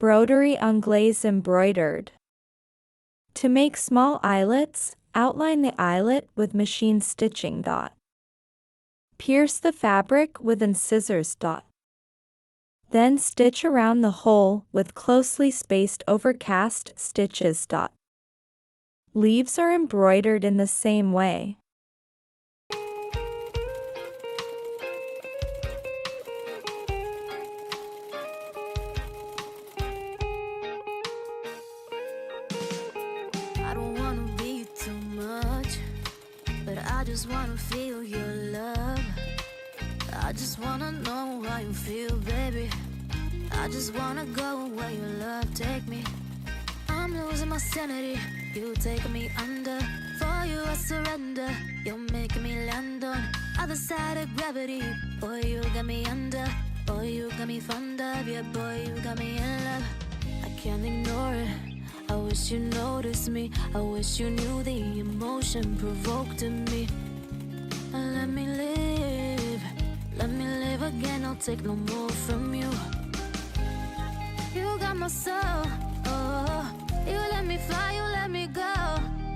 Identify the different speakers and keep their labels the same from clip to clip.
Speaker 1: Broderie Anglaise embroidered. To make small eyelets, outline the eyelet with machine stitching. Pierce the fabric with an scissors. Then stitch around the hole with closely spaced overcast stitches. Leaves are embroidered in the same way.
Speaker 2: I don't wanna be too much, but I just wanna feel your love. I just wanna know how you feel, baby. I just wanna go where your love take me. I'm losing my sanity, you taking me under. For you I surrender, you're making me land on other side of gravity. Boy, you got me under, boy, you got me fond of. Yeah, boy, you got me in love. I can't ignore it, I wish you noticed me. I wish you knew the emotion provoked in me. Let me live again, I'll take no more from you. You got my soul, oh. You let me fly, you let me go,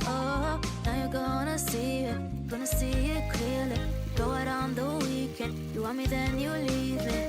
Speaker 2: oh. Now you're gonna see it clearly. Go out on the weekend, you want me then you leave me.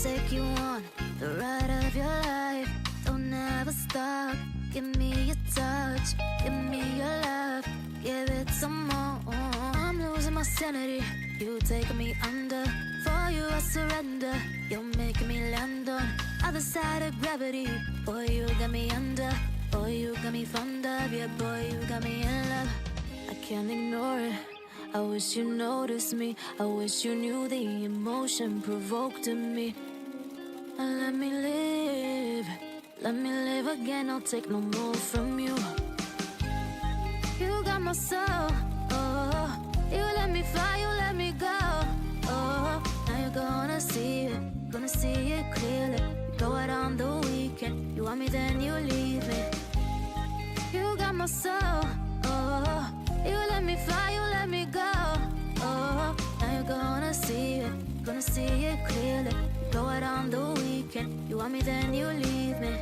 Speaker 2: Take you on the ride of your life. Don't ever stop. Give me your touch, give me your love, give it some more. I'm losing my sanity, you taking me under. For you I surrender, you're making me land on other side of gravity. Boy, you got me under, boy, you got me fond of. Yeah, boy, you got me in love. I can't ignore it, I wish you noticed me. I wish you knew the emotion provoked in me. Let me live again, I'll take no more from you. You got my soul, oh. You let me fly, you let me go, oh. Now you're gonna see it clearly. Go out on the weekend, you want me then you leave me. You got my soul, oh. You let me fly, you let me go, oh. Now you're gonna see it clearly. Go out on the weekend, you want me then you leave me.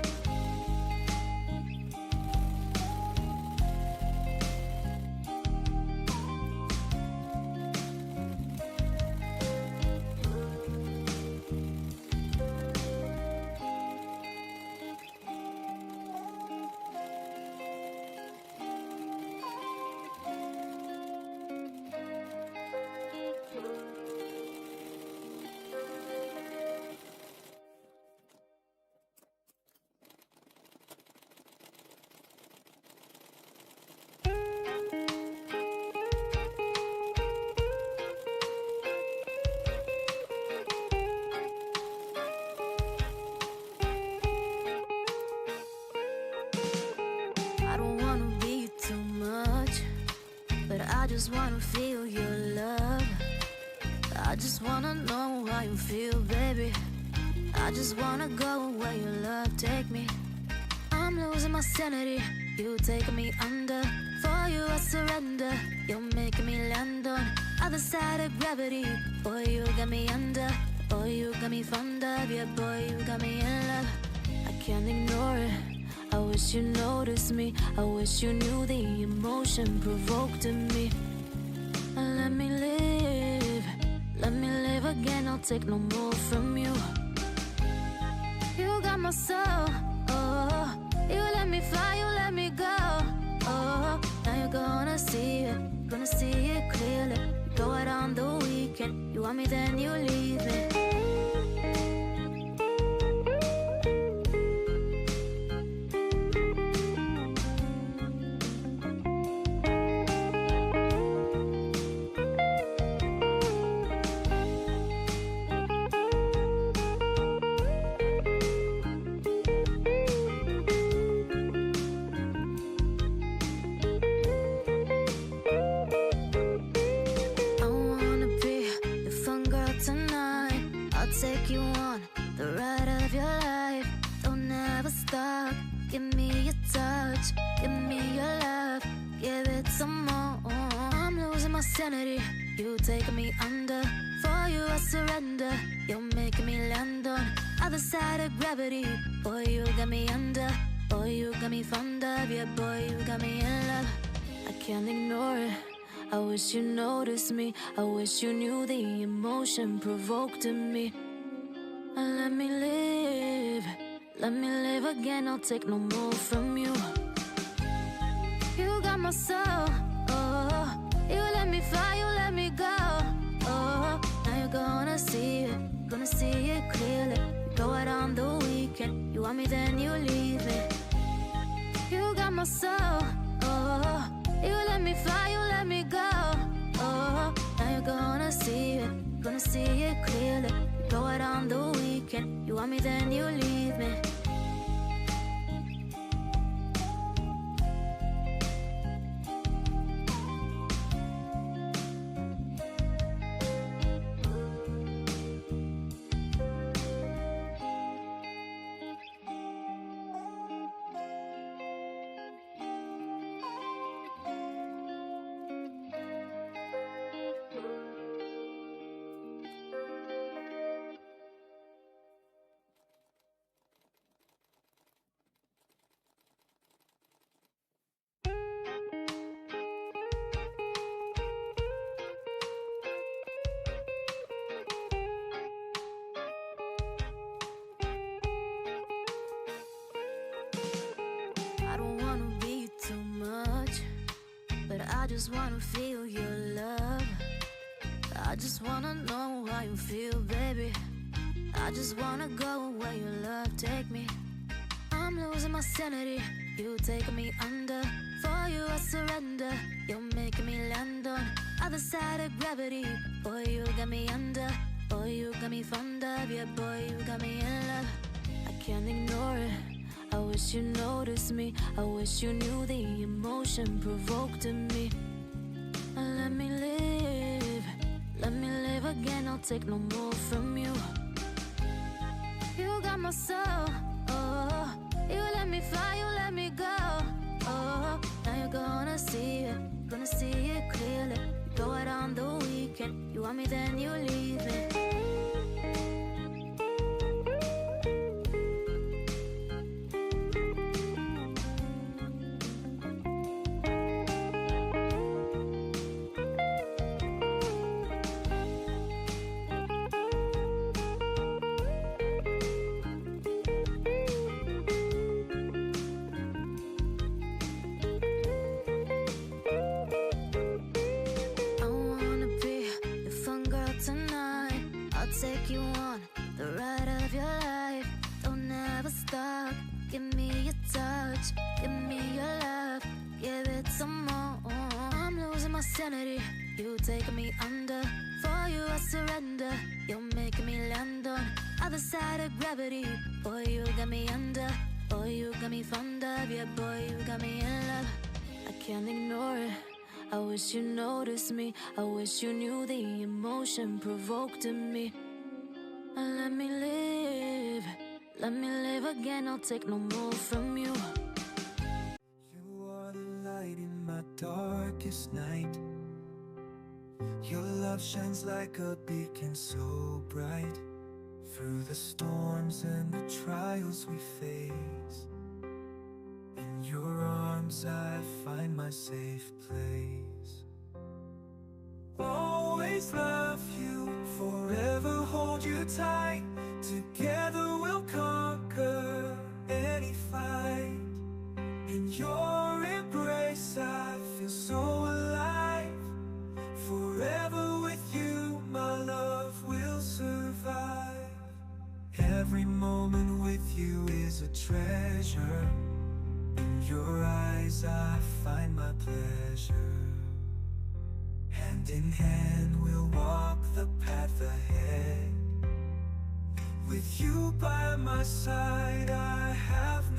Speaker 2: I don't wanna be too much, but I just wanna feel your love. I just wanna know how you feel, baby. I just wanna go where your love take me. I'm losing my sanity, you taking me under. For you I surrender, you're making me land on other side of gravity. Boy, you got me under, boy, you got me fond of. Yeah, boy, you got me in love. I can't ignore it, I wish you noticed me. I wish you knew the emotion provoked in me. Let me live again, I'll take no more from you. You got my soul, oh. You let me fly, you let me go, oh. Now you're gonna see it clearly. Go out on the weekend, you want me then you leave me. sanity. You take me under. For you I surrender. You're making me land on other side of gravity. Boy, you got me under. Boy, you got me fond of. Yeah, boy, you got me in love. I can't ignore it. I wish you noticed me. I wish you knew the emotion provoked in me. Let me live. Let me live again. I'll take no more from you. You got my soul. Oh, you let me fly. You let me go. Oh, now you're gonna see it clearly. You go out on the weekend. You want me, then you leave me. You got my soul. Oh, you let me fly. You let me go. Oh, now you're gonna see it clearly. You go out on the weekend. You want me, then you leave me. I don't wanna be too much, but I just wanna feel your love. I just wanna know how you feel, baby. I just wanna go where your love take me. I'm losing my sanity. You take me under. For you I surrender. You're making me land on other side of gravity. Boy, you got me under. Boy, you got me fond of. Yeah, boy, you got me in love. I can't ignore it. I wish you noticed me. I wish you knew the emotion provoked in me. Let me live. Let me live again. I'll take no more from you. You got my soul. Oh, you let me fly. You let me go. Oh, now you're gonna see it clearly. You go out on the weekend. You want me, then you leave me. Take you on the ride of your life. Don't ever stop. Give me your touch. Give me your love. Give it some more. I'm losing my sanity. You take me under. For you I surrender. You're making me land on other side of gravity. Boy, you got me under. Boy, you got me fond of. Yeah, boy, you got me in love. I can't ignore it. I wish you noticed me. I wish you knew the emotion provoked in me. Let me live. Let me live again. I'll take no more from you.
Speaker 3: You are the light in my darkest night. Your love shines like a beacon so bright. Through the storms and the trials we face, in your arms I find my safe place. Always love you, forever hold you tight. Together we'll conquer any fight. In your embrace I feel so alive. Forever with you my love will survive. Every moment with you is a treasure. In your eyes I find my pleasure. Hand in hand we'll walk the path ahead. With you by my side I have